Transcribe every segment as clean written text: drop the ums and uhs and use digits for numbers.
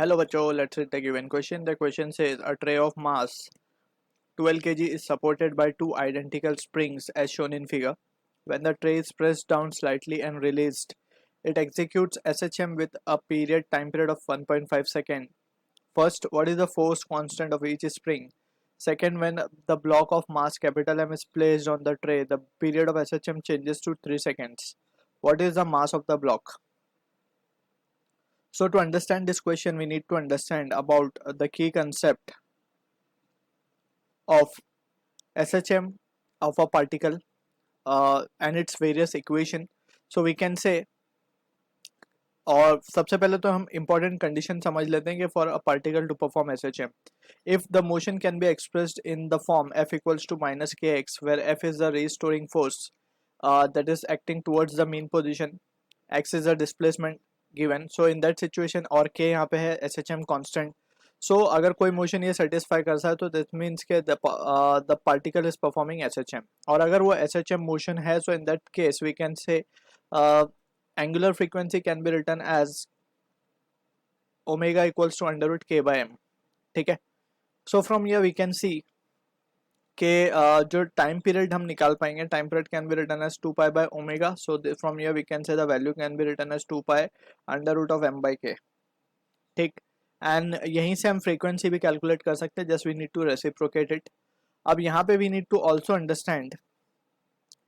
Hello बच्चों, let's take a given question. The question says a tray of mass 12 kg is supported by two identical springs as shown in figure. When the tray is pressed down slightly and released, it executes SHM with a time period of 1.5 second. First, what is the force constant of each spring? Second, when the block of mass capital M is placed on the tray, the period of SHM changes to 3 seconds. What is the mass of the block? So to understand this question, we need to understand about the key concept of SHM of a particle and its various equation. So we can say, और सबसे पहले तो हम important condition समझ लेते हैं कि for a particle to perform SHM, if the motion can be expressed in the form F equals to minus kx, where F is the restoring force that is acting towards the mean position, x is the displacement given. So in that situation, और k यहाँ पे है SHM constant. So अगर कोई motion ये satisfy करता है तो दैट मीन्स के the particle is performing SHM. और अगर वो SHM मोशन है, so in that case we can say angular frequency can be written as omega equals to under root k by m. ठीक है. So from here we can see के जो time period हम निकाल पाएंगे, time period can be written as 2 pi by omega. So from here we can say the value can be written as 2 pi under root of m by k. ठीक. And यहीं से हम frequency भी calculate कर सकते हैं, just we need to reciprocate it. अब यहाँ पे we need to also understand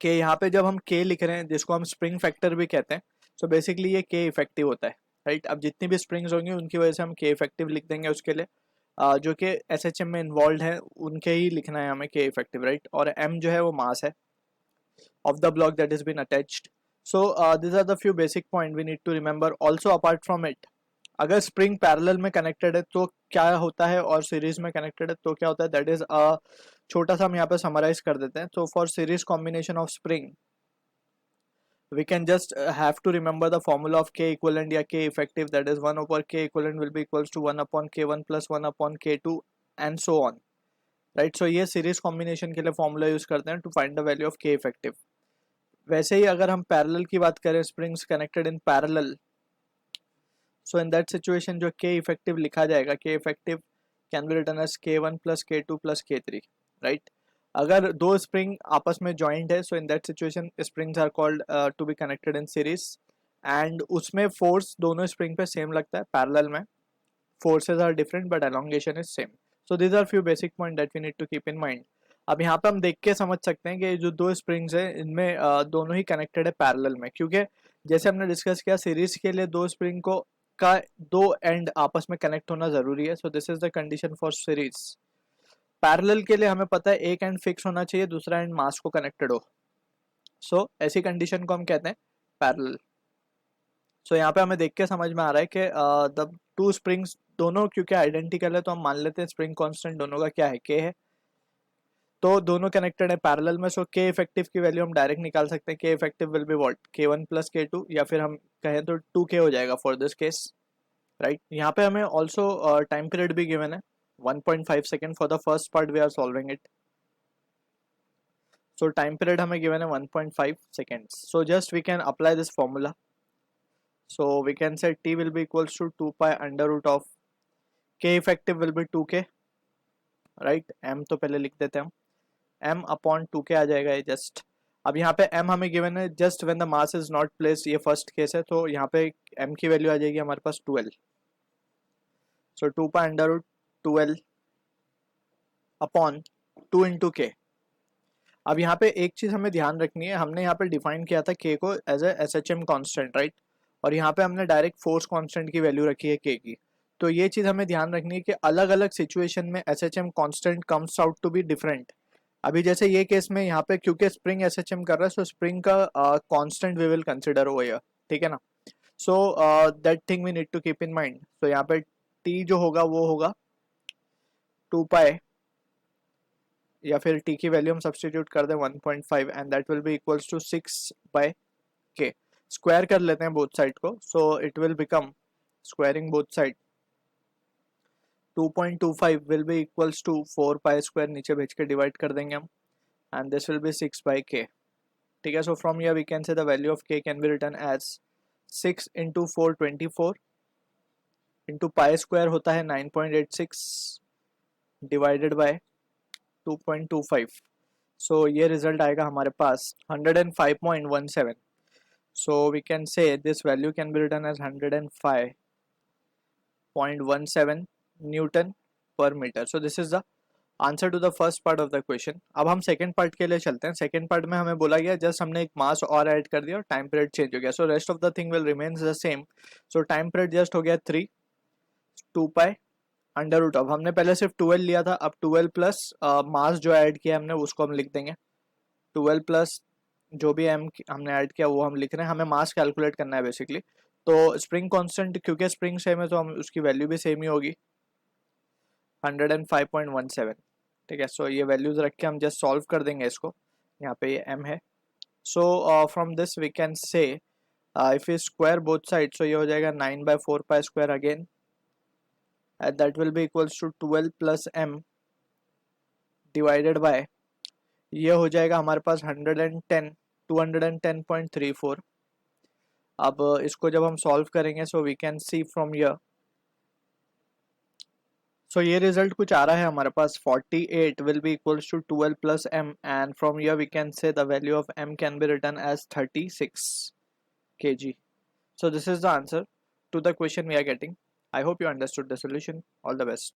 कि यहाँ पे जब हम k लिख रहे हैं, जिसको हम स्प्रिंग फैक्टर भी कहते हैं, सो बेसिकली ये k इफेक्टिव होता है, राइट. अब जितनी भी स्प्रिंग्स होंगी उनकी वजह से हम k इफेक्टिव लिख देंगे उसके लिए. जो कि SHM में इन्वॉल्व है उनके ही लिखना है हमें k इफेक्टिव, राइट. और m जो है वो मास है of the block that has been attached. So these are the few basic point we need to remember. Also apart from it, अगर स्प्रिंग पैरेलल में कनेक्टेड है तो क्या होता है और सीरीज में कनेक्टेड है तो क्या होता है, दैट इज छोटा सा हम यहाँ पे समराइज कर देते हैं. तो for series combination of spring we can just have to remember the formula of k equivalent या k effective, that is 1 over k equivalent will be equals to 1 upon k1 plus 1 upon k2 and so on, right. So ये series combination के लिए formula use करते हैं to find the value of k effective. वैसे ही अगर हम parallel की बात करें, springs connected in parallel, so in that situation जो k इफेक्टिव लिखा जाएगा, k effective can be written as k1 plus k2 plus k3, right. अगर दो स्प्रिंग आपस में जॉइंट है, so in that situation springs are called to be connected in series, and उसमें force दोनों स्प्रिंग पे सेम लगता है. पैरेलल में forces are different but elongation is same. So these are few basic point that we need to keep in mind. अब यहाँ पे हम देख के समझ सकते हैं कि जो दो स्प्रिंग्स है इनमें दोनों ही कनेक्टेड है पैरेलल में, क्योंकि जैसे हमने डिस्कस किया सीरीज के लिए दो स्प्रिंग को का दो एंड आपस में कनेक्ट होना जरूरी है. So this is the condition for series. Parallel के लिए हमें पता है एक एंड फिक्स होना चाहिए, दूसरा एंड मास को कनेक्टेड हो. सो ऐसी कंडीशन को हम कहते हैं पैरेलल. सो यहाँ पे हमें देख के समझ में आ रहा है कि द टू स्प्रिंग्स दोनों क्योंकि आइडेंटिकल है तो हम मान लेते हैं स्प्रिंग कांस्टेंट दोनों का क्या है, k है. तो दोनों कनेक्टेड है पैरेलल में. सो k इफेक्टिव की वैल्यू हम डायरेक्ट निकाल सकते हैं. k effective will be what, k1 plus k2, या फिर हम कहें तो 2k हो जाएगा फॉर दिस केस, राइट. यहाँ पे हमें ऑल्सो टाइम पीरियड भी गिवन है 1.5 second for the first part we are solving it. So time period हमें गिवन है 1.5 seconds. So just we can apply this formula. So we can say t will be equals to 2 pi under root of k effective will be 2k, right. m तो पहले लिख देते हैं हम, m upon 2k आ जाएगा ये just. अब यहाँ पे m हमें गिवन है just when the mass is not placed, ये फर्स्ट केस है, तो यहाँ पे m की वैल्यू आ जाएगी हमारे पास 12. So 2 pi under root 12 upon 2 into K. अब यहाँ पे एक चीज हमें ध्यान रखनी है, हमने यहाँ पे डिफाइन किया था k को as a SHM constant, right. और यहाँ पे हमने डायरेक्ट फोर्स कांस्टेंट की वैल्यू रखी है k की. तो ये चीज हमें ध्यान रखनी है कि अलग अलग सिचुएशन में SHM constant comes out to be different. अभी जैसे ये केस में यहाँ पे क्योंकि स्प्रिंग SHM कर रहा है, सो स्प्रिंग का constant we will consider over here, ठीक है ना. So that thing we need to keep in mind. So यहाँ पे t जो होगा वो होगा 2 पाई, या फिर t की वैल्यू हम सब्सटीट्यूट कर दें 1.5, and that will be equals to 6 by k. Square कर लेते हैं बोथ साइड को, so it will become squaring both side 2.25 will be equals to 4 pi square, नीचे भेज के डिवाइड कर देंगे हम, and this will be 6 by k. ठीक है. So from here we can say the value of k can be written as 6 into 4 24 into pi square होता है 9.86 डिवाइडेड बाय 2.25. सो ये रिजल्ट आएगा हमारे पास 105.17. So we can say this value can be written as 105.17 Newton per meter. So this is the answer to the first part of the question. अब हम second part के लिए चलते हैं. सेकंड पार्ट में हमें बोला गया जस्ट हमने एक मास और ऐड कर दिया और टाइम पीरियड चेंज हो गया. So rest of the thing will remains the same. So time period just हो गया 3 2 पाई अंडर रूट ऑफ, हमने पहले सिर्फ 12 लिया था, अब 12 प्लस मास जो ऐड किया हमने उसको हम लिख देंगे. 12 प्लस जो भी एम हमने ऐड किया वो हम लिख रहे हैं. हमें मास कैलकुलेट करना है बेसिकली. तो स्प्रिंग कांस्टेंट क्योंकि स्प्रिंग सेम है तो हम उसकी वैल्यू भी सेम ही होगी 105.17. ठीक है. सो ये वैल्यूज रख के हम जस्ट सॉल्व कर देंगे इसको. यहाँ पे ये m है. So from this we can say if you square both side so ये हो जाएगा 9/4 pi square again and that will be equals to 12 plus m divided by ये हो जाएगा हमारे पास 210.34. अब इसको जब हम सॉल्व करेंगे so we can see from here. So ये रिजल्ट कुछ आ रहा है हमारे पास 48 will be equals to 12 plus m and from here we can say the value of m can be written as 36 kg. So this is the answer to the question we are getting. I hope you understood the solution. All the best.